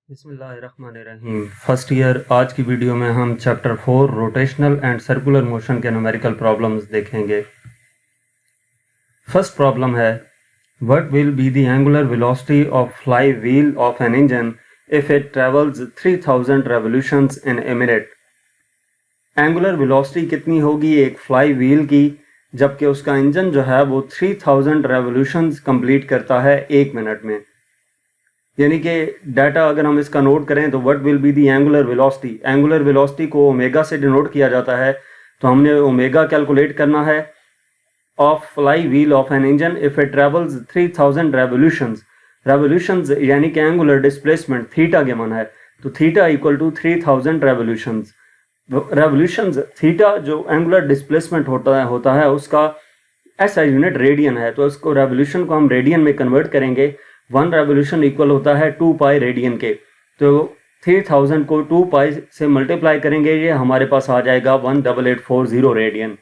बिस्मिल्लाहिर्रहमानिर्रहीम। First year आज की वीडियो में हम chapter 4 rotational and circular motion के न्यूमेरिकल प्रॉब्लम्स देखेंगे। फर्स्ट प्रॉब्लम है what will be the angular velocity of fly wheel of an engine if it travels 3000 revolutions in a minute. Angular velocity कितनी होगी एक fly wheel की जबकि उसका engine जो है वो 3000 रेवोल्यूशंस कंप्लीट करता है एक मिनट में। यानी कि डाटा अगर हम इसका नोट करें तो what will be the angular velocity, angular velocity को ओमेगा से डिनोट किया जाता है, तो हमने ओमेगा कैलकुलेट करना है of fly wheel of an engine if it travels 3000 revolutions यानी कि एंगुलर डिस्प्लेसमेंट थीटा गिवन है, तो theta equal to 3000 revolutions theta जो एंगुलर डिस्प्लेसमेंट होता है उसका ऐसा यूनिट रेडियन है, तो इसको रेवोल्यूशन को हम रेडियन में कन्वर्ट करेंगे। 1 रेवोल्यूशन इक्वल होता है 2 पाई रेडियन के, तो 3000 को 2 पाई से मल्टीप्लाई करेंगे, ये हमारे पास आ जाएगा 18840 रेडियन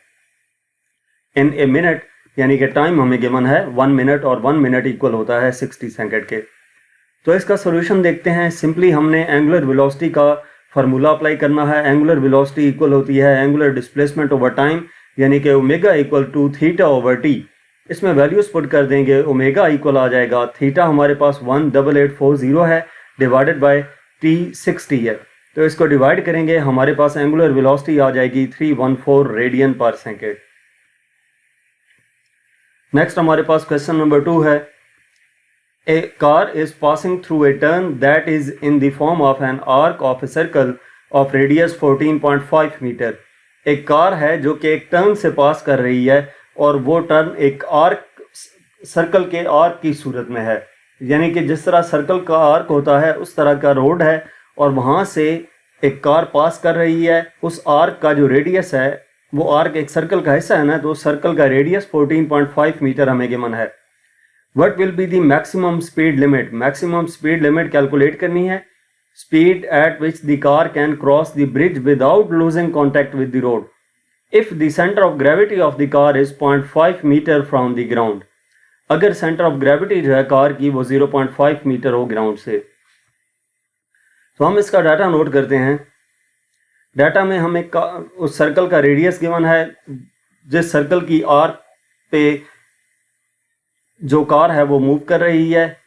इन ए मिनट, यानी कि टाइम हमें गिवन है 1 मिनट और 1 मिनट इक्वल होता है 60 सेकंड के। तो इसका सोल्यूशन देखते हैं। सिंपली हमने एंगुलर वेलोसिटी का फार्मूला अप्लाई करना है। एंगुलर वेलोसिटी इक्वल होती है एंगुलर डिस्प्लेसमेंट ओवर टाइम, यानी कि omega equal to theta over t. इसमें वैल्यूज पुट कर देंगे, ओमेगा इक्वल आ जाएगा, थीटा हमारे पास 18840 है डिवाइडेड बाय टी 60 है, तो इसको डिवाइड करेंगे, हमारे पास एंगुलर वेलोसिटी आ जाएगी 314 रेडियन पर सेकेंड। नेक्स्ट हमारे पास क्वेश्चन नंबर 2 है, a car is passing through a turn that is in the form of an arc of a circle of radius 14.5 metre. एक कार है जो कि एक टर्न से पास कर रही है और वो टर्न एक आर्क सर्कल के आर्क की सूरत में है, यानी कि जिस तरह सर्कल का आर्क होता है उस तरह का रोड है और वहाँ से एक कार पास कर रही है। उस आर्क का जो रेडियस है, वो आर्क एक सर्कल का हिस्सा है ना, तो सर्कल का रेडियस 14.5 मीटर हमें गिवन है। What will be the maximum speed limit, maximum speed limit calculate करनी है। Speed at which the car can cross the bridge without losing contact with the road if the center of gravity of the car is 0.5 metre from the ground। अगर centre of gravity जो है car की वो 0.5 metre हो ground से, तो हम इसका डाटा नोट करते हैं। डाटा में हमें उस सर्कल का रेडियस गिवन है, जिस सर्कल की आर्क पे जो कार है वो मूव कर रही है,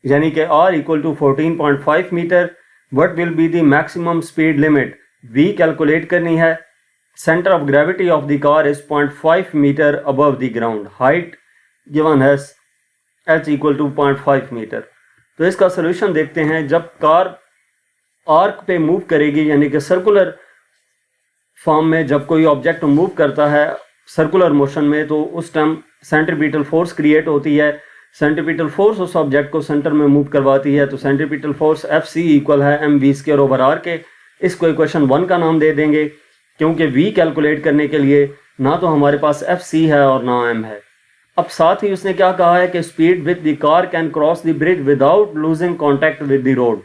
यानी कि r equal to 14.5 metre. What will be the maximum speed limit, v calculate करनी है। Centre of gravity of the car is 0.5 metre above the ground, height given है h इक्वल टू 0.5 मीटर। तो इसका सोल्यूशन देखते हैं। जब car arc पे move करेगी, यानी कि सर्कुलर फॉर्म में जब कोई ऑब्जेक्ट मूव करता है सर्कुलर मोशन में, तो उस टाइम सेंट्रीपिटल फोर्स क्रिएट होती है। सेंट्रीपिटल फोर्स उस ऑब्जेक्ट को सेंटर में मूव करवाती है, तो सेंट्रीपिटल फोर्स Fc इक्वल है mv² ओवर r के। इसको इक्वेशन 1 का नाम दे देंगे, क्योंकि v कैलकुलेट करने के लिए ना तो हमारे पास Fc है और ना m है। अब साथ ही उसने क्या कहा है कि speed with the car can cross the bridge without losing contact with the road,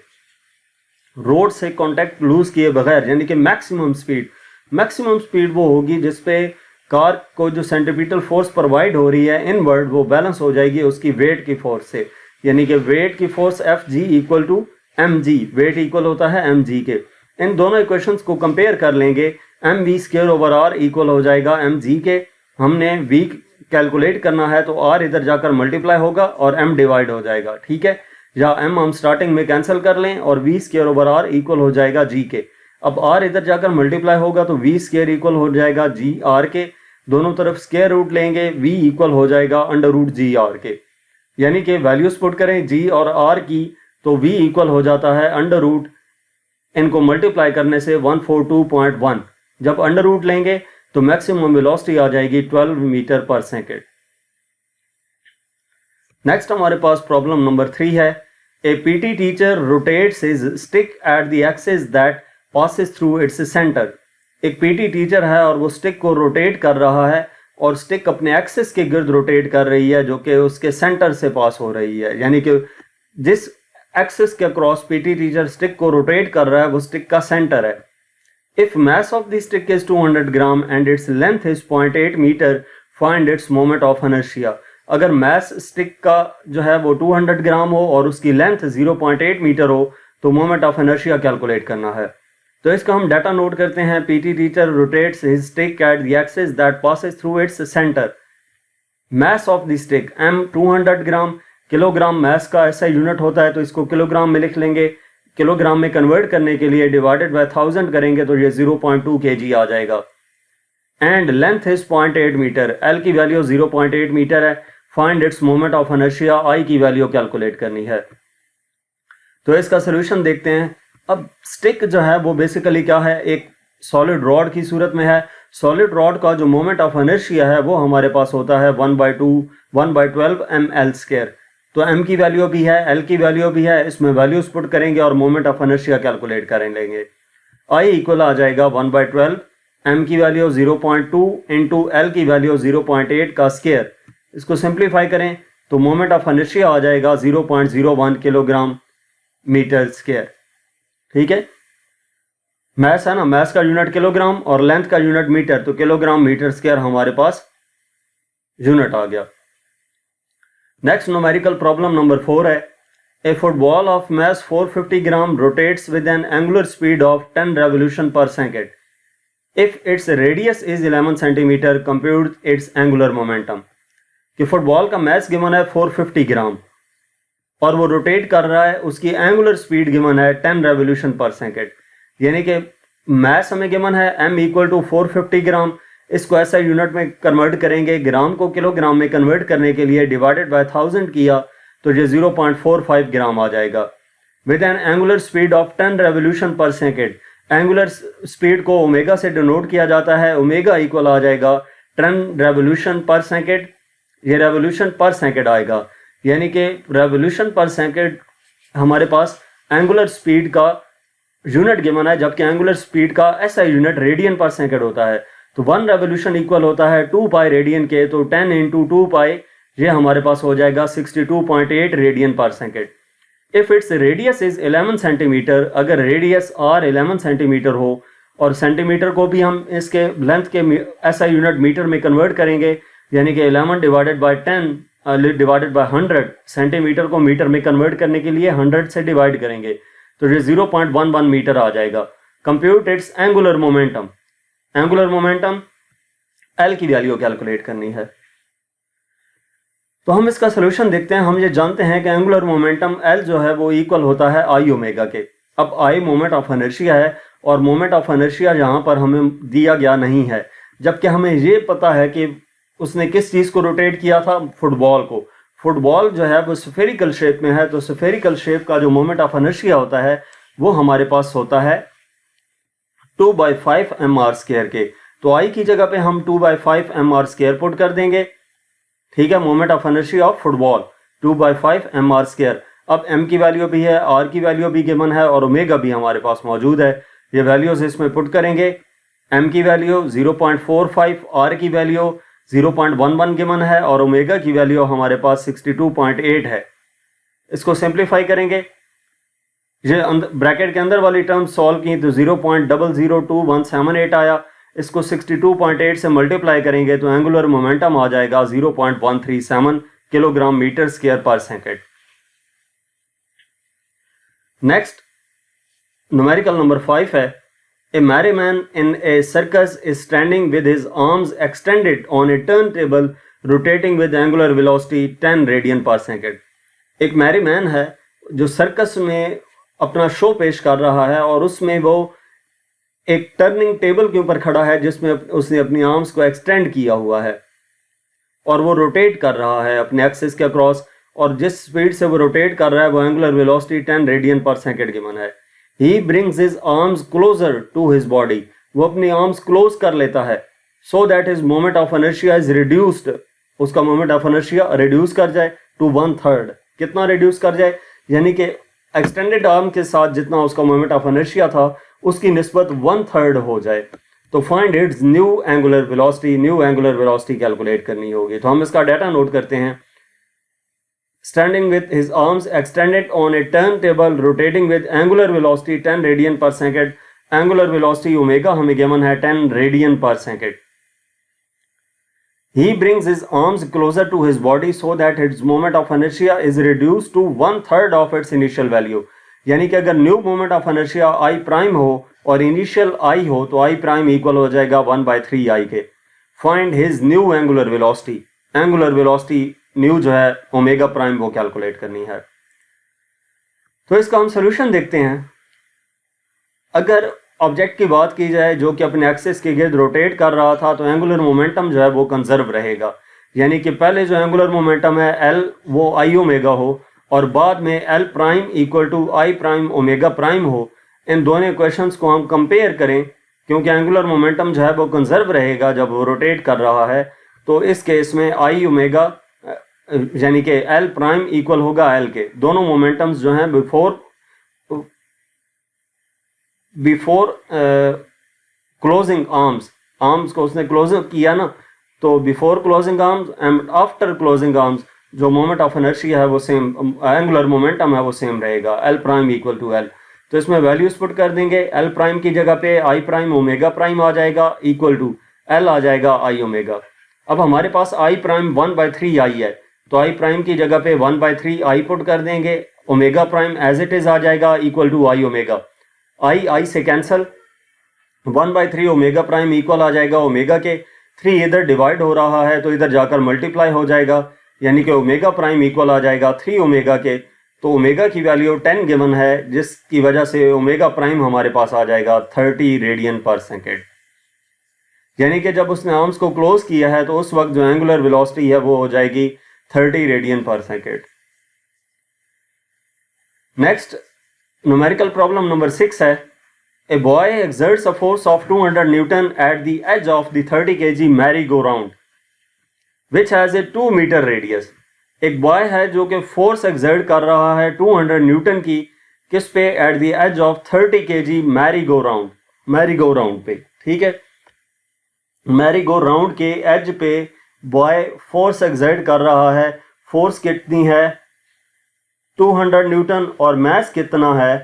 road से कॉन्टैक्ट लूज किए बगैर, यानी कि मैक्सिमम स्पीड वो होगी जिसपे कार को जो सेंट्रीपिटल फोर्स प्रोवाइड हो रही है इनवर्ड, वो बैलेंस हो जाएगी उसकी वेट की फोर्स से, यानी कि वेट की force Fg equal to mg, weight equal होता है mg के। इन दोनों इक्वेशंस को कंपेयर कर लेंगे, mv² ओवर r इक्वल हो जाएगा mg के। हमने v कैलकुलेट करना है, तो r इधर जाकर मल्टीप्लाई होगा और m डिवाइड हो जाएगा, ठीक है। या m हम स्टार्टिंग में कैंसिल कर लें और v² ओवर r इक्वल हो जाएगा g के। अब r इधर जाकर मल्टीप्लाई होगा तो v² इक्वल हो जाएगा g r के। दोनों तरफ स्क्वायर रूट लेंगे, v इक्वल हो जाएगा √g r के, यानी कि वैल्यूज पुट करें g और r की, तो v इक्वल हो जाता है अंडर रूट, इनको मल्टीप्लाई करने से 142.1। जब अंडर रूट लेंगे तो मैक्सिमम वेलोसिटी आ जाएगी 12 मीटर पर सेकेंड। नेक्स्ट हमारे पास प्रॉब्लम नंबर 3 है, a PT teacher rotates his stick at the axis that passes through its centre. एक पीटी टीचर है और वो स्टिक को रोटेट कर रहा है और स्टिक अपने एक्सिस के गिर्द रोटेट कर रही है, जो कि उसके सेंटर से पास हो रही है, यानी कि जिस एक्सिस के क्रॉस पीटी टीचर स्टिक को रोटेट कर रहा है वो स्टिक का सेंटर है। If mass of the stick is 200 gram and its length is 0.8 metre, find its moment of inertia. अगर मास स्टिक का जो है वो 200 ग्राम हो और उसकी लेंथ 0.8 मीटर हो, तो मोमेंट ऑफ इनर्शिया कैलकुलेट करना है। तो इसका हम डाटा नोट करते हैं। PT teacher rotates his stick at the axis that passes through its centre. Mass of the stick m 200 gram, kilogram mass का ऐसा यूनिट होता है तो इसको किलोग्राम में लिख लेंगे। किलोग्राम में कन्वर्ट करने के लिए डिवाइडेड बाय 1000 करेंगे तो ये 0.2 kg आ जाएगा। And length is 0.8 metre, l की वैल्यू 0.8 मीटर है। Find its moment of inertia, I की वैल्यू कैलकुलेट करनी है। तो इसका सोल्यूशन देखते हैं। अब स्टिक जो है वो बेसिकली क्या है, एक सॉलिड रॉड की सूरत में है। सॉलिड रॉड का जो मोमेंट ऑफ इनर्शिया है वो हमारे पास होता है 1/12 ml²। तो m की वैल्यू भी है, l की वैल्यू भी है, इसमें वैल्यूज पुट करेंगे और मोमेंट ऑफ इनर्शिया कैलकुलेट कर लेंगे। I इक्वल आ जाएगा 1/12, m की वैल्यू 0.2 इंटू l की वैल्यू 0.8 का स्क्वायर। इसको सिंप्लीफाई करें तो मोमेंट ऑफ इनर्शिया आ जाएगा 0.01 किलोग्राम मीटर स्क्वायर। ठीक है, मास है ना, मास का यूनिट किलोग्राम और लेंथ का यूनिट मीटर, तो किलोग्राम मीटर स्क्वायर हमारे पास यूनिट आ गया। नेक्स्ट न्यूमेरिकल प्रॉब्लम नंबर 4 है। A football of mass 450 gram rotates with an angular speed of 10 revolution per second. If its radius is 11 centimetre, compute its angular momentum. कि football का mass given है 450 ग्राम और वो rotate कर रहा है, उसकी एंगुलर स्पीड गिवन है 10 रेवोल्यूशन पर सेकेंड। यानी कि मास हमें गिवन है m इक्वल टू 450 ग्राम। इसको ऐसा यूनिट में कन्वर्ट करेंगे, ग्राम को किलोग्राम में कन्वर्ट करने के लिए डिवाइडेड बाय 1000 किया तो ये 0.45 ग्राम आ जाएगा। With an angular speed of 10 revolution per second, angular speed को ओमेगा से डिनोट किया जाता है। ओमेगा इक्वल आ जाएगा 10 रेवोल्यूशन पर सेकेंड, ये रेवोल्यूशन पर सेकेंड आएगा। यानी कि रेवोल्यूशन पर सेकेंड हमारे पास एंगुलर स्पीड का यूनिट गिवन है, जबकि एंगुलर स्पीड का ऐसा यूनिट रेडियन पर सेकेंड होता है। तो 1 रेवोल्यूशन इक्वल होता है 2 पाई रेडियन के, तो 10 इंटू 2 पाई ये हमारे पास हो जाएगा 62.8 रेडियन पर second. If its radius is 11 centimetre, अगर रेडियस r 11 सेंटीमीटर हो और सेंटीमीटर को भी हम इसके लेंथ के ऐसा यूनिट मीटर में कन्वर्ट करेंगे, यानी कि 11 divided by 10 divided by 100, centimetre को मीटर में कन्वर्ट करने के लिए 100 से डिवाइड करेंगे तो ये 0.11 मीटर आ जाएगा। Compute its angular momentum. Angular momentum L की वैल्यू कैलकुलेट करनी है। तो हम इसका सोल्यूशन देखते हैं। हम ये जानते हैं कि एंगुलर मोमेंटम L जो है वो इक्वल होता है I ओमेगा के। अब I मोमेंट ऑफ इनर्शिया है और मोमेंट ऑफ इनर्शिया यहाँ पर हमें दिया गया नहीं है, जबकि हमें ये पता है कि उसने किस चीज़ को रोटेट किया था, फुटबॉल को। फुटबॉल जो है वो स्फेरिकल शेप में है, तो स्फेरिकल शेप का जो मोमेंट ऑफ इनर्शिया होता है वो हमारे पास होता है 2/5 mr² के। तो I की जगह पे हम 2/5 mr² पुट कर देंगे। ठीक है, moment of inertia of football 2/5 mr²। अब m की वैल्यू भी है, r की वैल्यू भी गिवन है और ओमेगा भी हमारे पास मौजूद है। ये वैल्यूज इसमें पुट करेंगे। m की वैल्यू 0.45, r की वैल्यू 0.11 गिवन है और ओमेगा की वैल्यू हमारे पास 62.8 है। इसको सिंप्लीफाई करेंगे, ये ब्रैकेट के अंदर वाली टर्म सॉल्व की तो 0.002178 आया। इसको 62.8 से मल्टीप्लाई करेंगे तो एंगुलर मोमेंटम आ जाएगा 0.137 किलोग्राम मीटर स्क्वायर पर सेकेंड। नेक्स्ट न्यूमेरिकल नंबर 5 है। A merryman in a circus is standing with his arms extended on a turntable rotating with angular velocity 10 radian per second. एक मैरीमैन है जो circus में अपना show पेश कर रहा है और उसमें वो एक टर्निंग टेबल के ऊपर खड़ा है जिसमें उसने अपनी आर्म्स को एक्सटेंड किया हुआ है और वो रोटेट कर रहा है अपने एक्सिस के अक्रॉस, और जिस स्पीड से वो रोटेट कर रहा है वो एंगुलर वेलोसिटी 10 रेडियन पर सेकेंड गिवन है। He brings his arms closer to his body. वो अपनी आर्म्स क्लोज कर लेता है so that his moment of inertia is reduced. उसका मोमेंट ऑफ इनर्शिया रिड्यूस कर जाए to 1/3। कितना रिड्यूस कर जाए, यानी कि एक्सटेंडेड आर्म के साथ जितना उसका मोमेंट ऑफ इनर्शिया था उसकी निस्बत 1/3 हो जाए। तो find it's new angular velocity. New angular velocity calculate करनी होगी। तो हम इसका डाटा नोट करते हैं। Standing with his arms extended on a turntable rotating with angular velocity 10 radian per second. Angular velocity omega हमें given है 10 radian per second. He brings his arms closer to his body so that its moment of inertia is reduced to 1/3 of its initial value. यानी कि अगर new moment of inertia I prime हो और initial आई हो तो I prime equal हो जाएगा 1/3 आई के। Find his new angular velocity, angular velocity new जो है ओमेगा प्राइम वो कैलकुलेट करनी है। तो इसका हम सोल्यूशन देखते हैं। अगर ऑब्जेक्ट की बात की जाए जो कि अपने एक्सिस के गिर्द रोटेट कर रहा था तो एंगुलर मोमेंटम जो है वो कंजर्व रहेगा, यानी कि पहले जो एंगुलर मोमेंटम है एल वो आई ओमेगा हो और बाद में L prime equal to I prime omega prime हो। इन दोनों इक्वेशंस को हम कंपेयर करें क्योंकि एंगुलर मोमेंटम जो है वो कंजर्व रहेगा जब वो रोटेट कर रहा है। तो इस केस में आई ओमेगा यानी कि एल प्राइम इक्वल होगा एल के। दोनों मोमेंटम्स जो हैं बिफोर क्लोजिंग आर्म्स को उसने क्लोज किया ना, तो before closing arms and after closing arms जो मोमेंट ऑफ इनर्शिया है वो सेम, एंगुलर मोमेंटम है वो सेम रहेगा, L prime equal to L. तो इसमें वैल्यूज पुट कर देंगे, एल प्राइम की जगह पे आई प्राइम ओमेगा प्राइम आ जाएगा इक्वल टू एल आ जाएगा आई ओमेगा। अब हमारे पास आई प्राइम 1/3 आई है तो आई प्राइम की जगह पे 1/3 आई पुट कर देंगे, omega prime as it is आ जाएगा equal to I omega. I से कैंसल, 1/3 ओमेगा प्राइम इक्वल आ जाएगा ओमेगा के। 3 इधर डिवाइड हो रहा है तो इधर जाकर मल्टीप्लाई हो जाएगा, यानी कि ओमेगा प्राइम इक्वल आ जाएगा 3 ओमेगा के। तो ओमेगा की वैल्यू 10 गिवन है जिसकी वजह से ओमेगा प्राइम हमारे पास आ जाएगा 30 रेडियन पर सेकेंड। यानी कि जब उसने आर्म्स को क्लोज किया है तो उस वक्त जो एंगुलर वेलोसिटी है वो हो जाएगी 30 रेडियन पर second. Next numerical problem number 6 है। A boy exerts a force of 200 Newton at the edge of the 30 kg merry-go-round which has a 2 meter radius। एक बॉय है जो कि फोर्स एक्सर्ट कर रहा है 200 न्यूटन की किस पे, at the edge of 30 kg merry go round पे, ठीक है। मैरी-गो-राउंड के एज पे बॉय फोर्स एक्सर्ट कर रहा है। फोर्स कितनी है 200 न्यूटन और मास कितना है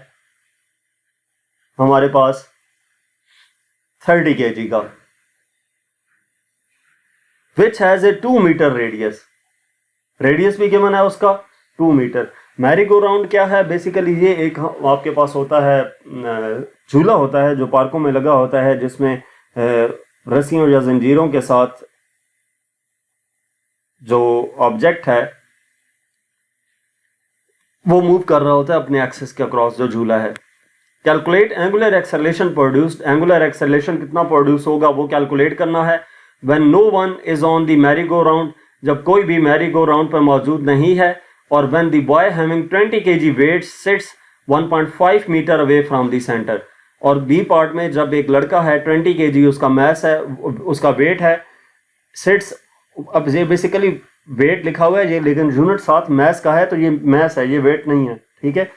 हमारे पास 30 kg का, which has a 2 metre radius. Radius भी गिवन है उसका 2 मीटर। मैरी गो राउंड क्या है, बेसिकली ये एक आपके पास होता है झूला होता है जो पार्कों में लगा होता है जिसमें रस्सियों या जंजीरों के साथ जो ऑब्जेक्ट है वो मूव कर रहा होता है अपने एक्सिस के अक्रॉस, जो झूला है। Calculate angular acceleration produced, angular acceleration कितना प्रोड्यूस होगा वो कैलकुलेट करना है। When no one is on the merry go round, जब कोई भी मैरी गो राउंड पर मौजूद नहीं है। और when the boy having 20 kg weight sits 1.5 metre away from the centre, और बी पार्ट में जब एक लड़का है 20 kg उसका मास है, उसका वेट है, सिट्स, अब ये बेसिकली वेट लिखा हुआ है ये लेकिन यूनिट साथ मास का है तो ये मास है, ये वेट नहीं है, ठीक है।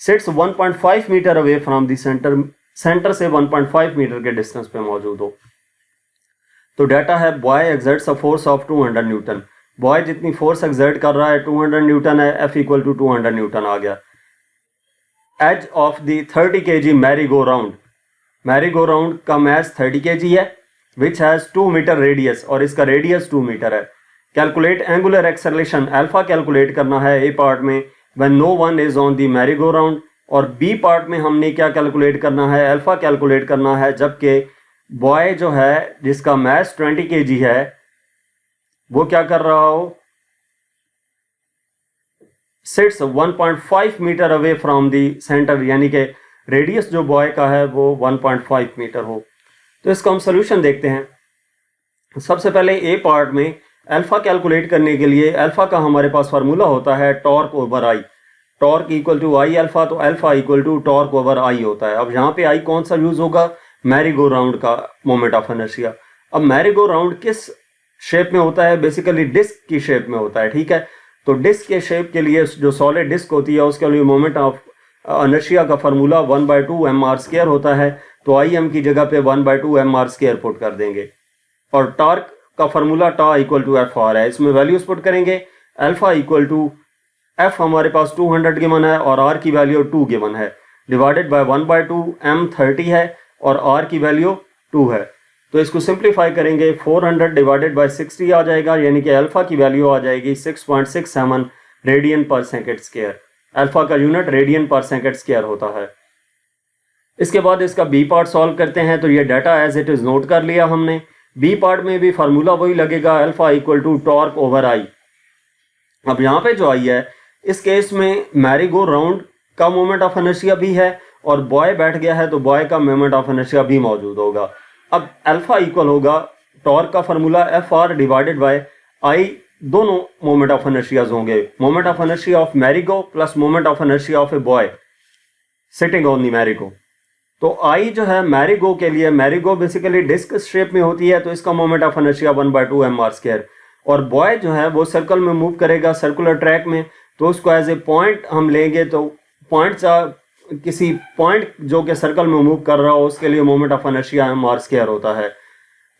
Sits 1.5 metre away from the centre, centre से 1.5 मीटर के डिस्टेंस पे मौजूद हो। तो डाटा है boy exerts a force of 200 newton. Boy जितनी फोर्स एक्सर्ट कर रहा है 200 न्यूटन है, F इक्वल टू 200 न्यूटन आ गया। Edge of the 30 kg merry go round, merry go round का मास 30 kg है, विच हैज 2 मीटर रेडियस, और इसका रेडियस 2 मीटर है। Calculate angular acceleration, alpha calculate करना है ए पार्ट में when no one is on the merry go round, और B part में हमने क्या कैलकुलेट करना है, अल्फा कैलकुलेट करना है जबकि बॉय जो है जिसका मास 20 kg है वो क्या कर रहा हो, sits 1.5 metre away from the centre, यानी कि रेडियस जो बॉय का है वो 1.5 मीटर हो। तो इसका हम सोल्यूशन देखते हैं। सबसे पहले ए पार्ट में अल्फा कैलकुलेट करने के लिए अल्फा का हमारे पास फार्मूला होता है torque over I, torque equal to I alpha, तो alpha equal to torque over I होता है। अब यहाँ पे आई कौन सा यूज होगा, मैरी गो राउंड का मोमेंट ऑफ इनर्शिया। अब मैरी गो राउंड किस शेप में होता है, बेसिकली डिस्क की शेप में होता है, ठीक है। तो डिस्क के शेप के लिए जो सॉलिड डिस्क होती है उसके लिए मोमेंट ऑफ इनर्शिया का फार्मूला 1/2 mr² होता है। तो आई एम की जगह पे 1/2 mr² पुट कर देंगे, और टॉर्क का फार्मूला टा इक्वल टू एफ आर है। इसमें वैल्यूज पुट करेंगे, अल्फा इक्वल टू एफ हमारे पास 200 गिवन है और आर की वैल्यू 2 गिवन है, डिवाइडेड बाय 1/2 m 30 है और आर की वैल्यू 2 है। तो इसको सिंप्लीफाई करेंगे, 400 डिवाइडेड बाय 60 आ जाएगा, यानी कि अल्फा की वैल्यू आ जाएगी 6.67 रेडियन पर सेकेंड स्क्वायर। अल्फा का यूनिट रेडियन पर सेकंड स्क्वायर होता है। इसके बाद इसका बी पार्ट सॉल्व करते हैं। तो ये data as it is note कर लिया हमने। बी पार्ट में भी फार्मूला वही लगेगा, alpha equal to torque over I. अब यहाँ पे जो आई है, इस केस में मैरी गो राउंड का मोमेंट ऑफ इनर्शिया भी है और बॉय बैठ गया है तो बॉय का मोमेंट ऑफ इनर्शिया भी मौजूद होगा। अब अल्फा इक्वल होगा टॉर्क का formula F R divided by I, दोनों मोमेंट ऑफ इनर्शियाज होंगे, moment of inertia of merry go plus moment of inertia of a boy sitting on the merry go. तो I जो है मैरीगो के लिए, मैरीगो बेसिकली डिस्क शेप में होती है तो इसका मोमेंट ऑफ इनर्शिया 1/2 mr², और बॉय जो है वो सर्कल में मूव करेगा सर्कुलर ट्रैक में, तो उसको एज ए पॉइंट हम लेंगे। तो पॉइंट किसी पॉइंट जो कि सर्कल में मूव कर रहा हो उसके लिए मोमेंट ऑफ इनर्शिया mr² होता है।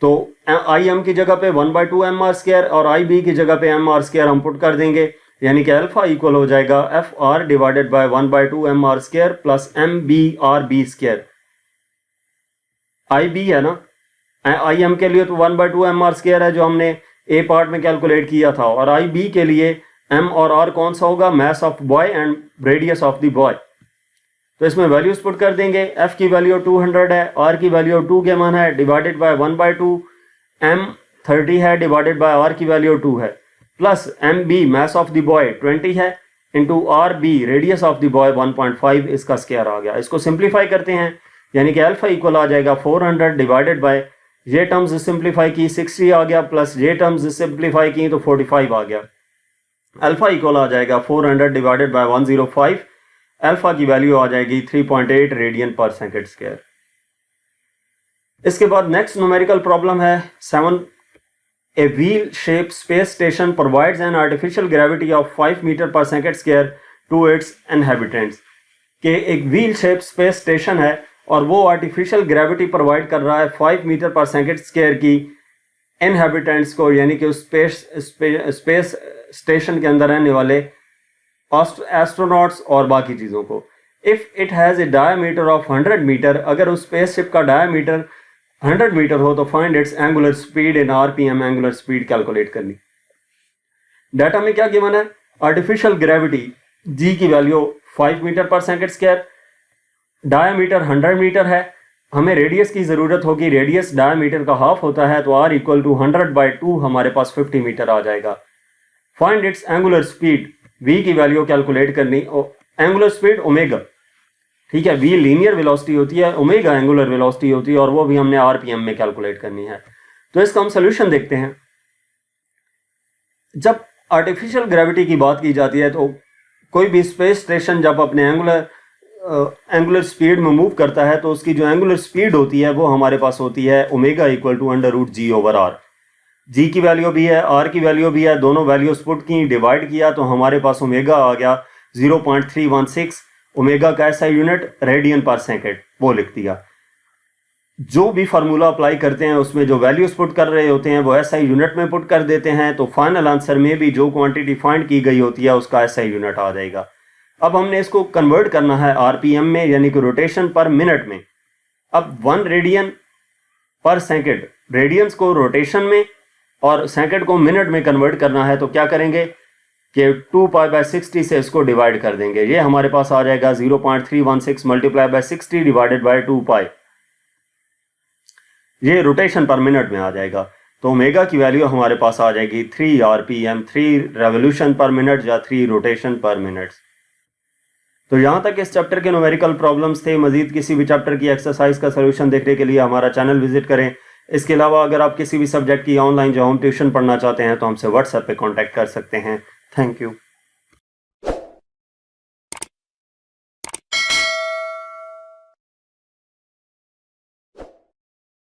तो आई एम की जगह पे 1/2 mr² और आई बी की जगह पे mr² हम पुट कर देंगे, यानी कि अल्फा इक्वल हो जाएगा F R divided by 1/2 mr² plus M B R B square. I B है ना, आई एम के लिए तो 1/2 mr² है जो हमने ए पार्ट में कैलकुलेट किया था, और आई बी के लिए एम और आर कौन सा होगा, mass of boy and radius of the boy. तो इसमें वैल्यूज पुट कर देंगे। एफ की वैल्यू 200 है, आर की वैल्यू 2 के मान है, डिवाइडेड बाय 1/2, एम 30 है, डिवाइडेड बाय आर की वैल्यू 2 है, plus M B mass of the boy 20 है, into R B radius of the boy 1.5, इसका स्क्वायर आ गया। इसको सिंप्लीफाई करते हैं, यानी कि अल्फा इक्वल आ जाएगा 400 डिवाइडेड बाय, ये टर्म्स सिंप्लीफाई की 60 आ गया, प्लस ये टर्म्स सिंप्लीफाई की तो 45 आ गया। अल्फा इक्वल आ जाएगा 400 डिवाइडेड बाय 105, अल्फा की वैल्यू आ जाएगी 3.8 रेडियन पर सेकंड स्क्वायर। इसके बाद नेक्स्ट न्यूमेरिकल प्रॉब्लम है 7। A wheel shape space station provides an artificial gravity of 5 metre पर second square to its inhabitants. के एक व्हील शेप स्पेस स्टेशन है और वो आर्टिफिशियल ग्रेविटी प्रोवाइड कर रहा है 5 मीटर पर सेकंड स्क्वायर की इनहेबिटेंट्स को, यानी कि उस स्पेस स्टेशन के अंदर रहने वाले एस्ट्रोनॉट्स और बाकी चीज़ों को। If it has a diameter of 100 metre, अगर उस स्पेसशिप का डायमीटर 100 मीटर हो तो find its angular speed in RPM, angular speed calculate करनी। डाटा में क्या गिवन है, आर्टिफिशियल ग्रेविटी जी की वैल्यू 5 मीटर पर सेकंड स्क्वायर, डायमीटर 100 मीटर है, हमें रेडियस की ज़रूरत होगी, रेडियस डायमीटर का हाफ होता है तो आर इक्वल टू 100/2 हमारे पास 50 मीटर आ जाएगा। Find its angular speed, V की वैल्यू कैलकुलेट करनी, एंगुलर स्पीड ओमेगा, ठीक है, वी लीनियर वेलोसिटी होती है, ओमेगा एंगुलर वेलोसिटी होती है, और वो भी हमने आरपीएम में कैलकुलेट करनी है। तो इसका हम सोल्यूशन देखते हैं। जब आर्टिफिशियल ग्रेविटी की बात की जाती है तो कोई भी स्पेस स्टेशन जब अपने एंगुलर स्पीड में मूव करता है तो उसकी जो एंगुलर स्पीड होती है वो हमारे पास होती है ओमेगा इक्वल टू √g/r। जी की वैल्यू भी है, आर की वैल्यू भी है, दोनों वैल्यूज पुट की, डिवाइड किया तो हमारे पास ओमेगा आ गया 0.316। ओमेगा का ऐसा यूनिट रेडियन पर सेकंड, वो लिख दिया। जो भी फार्मूला अप्लाई करते हैं उसमें जो वैल्यूज पुट कर रहे होते हैं वो ऐसा यूनिट में पुट कर देते हैं, तो फाइनल आंसर में भी जो क्वांटिटी फाइंड की गई होती है उसका ऐसा यूनिट आ जाएगा। अब हमने इसको कन्वर्ट करना है आरपीएम में, यानी कि रोटेशन पर मिनट में। अब 1 रेडियन पर सेकंड, रेडियंस को रोटेशन में और सेकंड को मिनट में कन्वर्ट करना है, तो क्या करेंगे कि 2π/60 से इसको डिवाइड कर देंगे। ये हमारे पास आ जाएगा 0.316 मल्टीप्लाई बाय 60 डिवाइडेड बाय 2π, ये रोटेशन पर मिनट में आ जाएगा। तो ओमेगा की वैल्यू हमारे पास आ जाएगी 3 आरपीएम, 3 रेवोल्यूशन पर मिनट या 3 रोटेशन पर मिनट। तो यहाँ तक इस चैप्टर के न्यूमेरिकल प्रॉब्लम्स थे। मजीद किसी भी चैप्टर की एक्सरसाइज का सोल्यूशन देखने के लिए हमारा चैनल विजिट करें। इसके अलावा अगर आप किसी भी सब्जेक्ट की ऑनलाइन जो होम ट्यूशन पढ़ना चाहते हैं तो हमसे व्हाट्सएप पे कांटेक्ट कर सकते हैं। Thank you.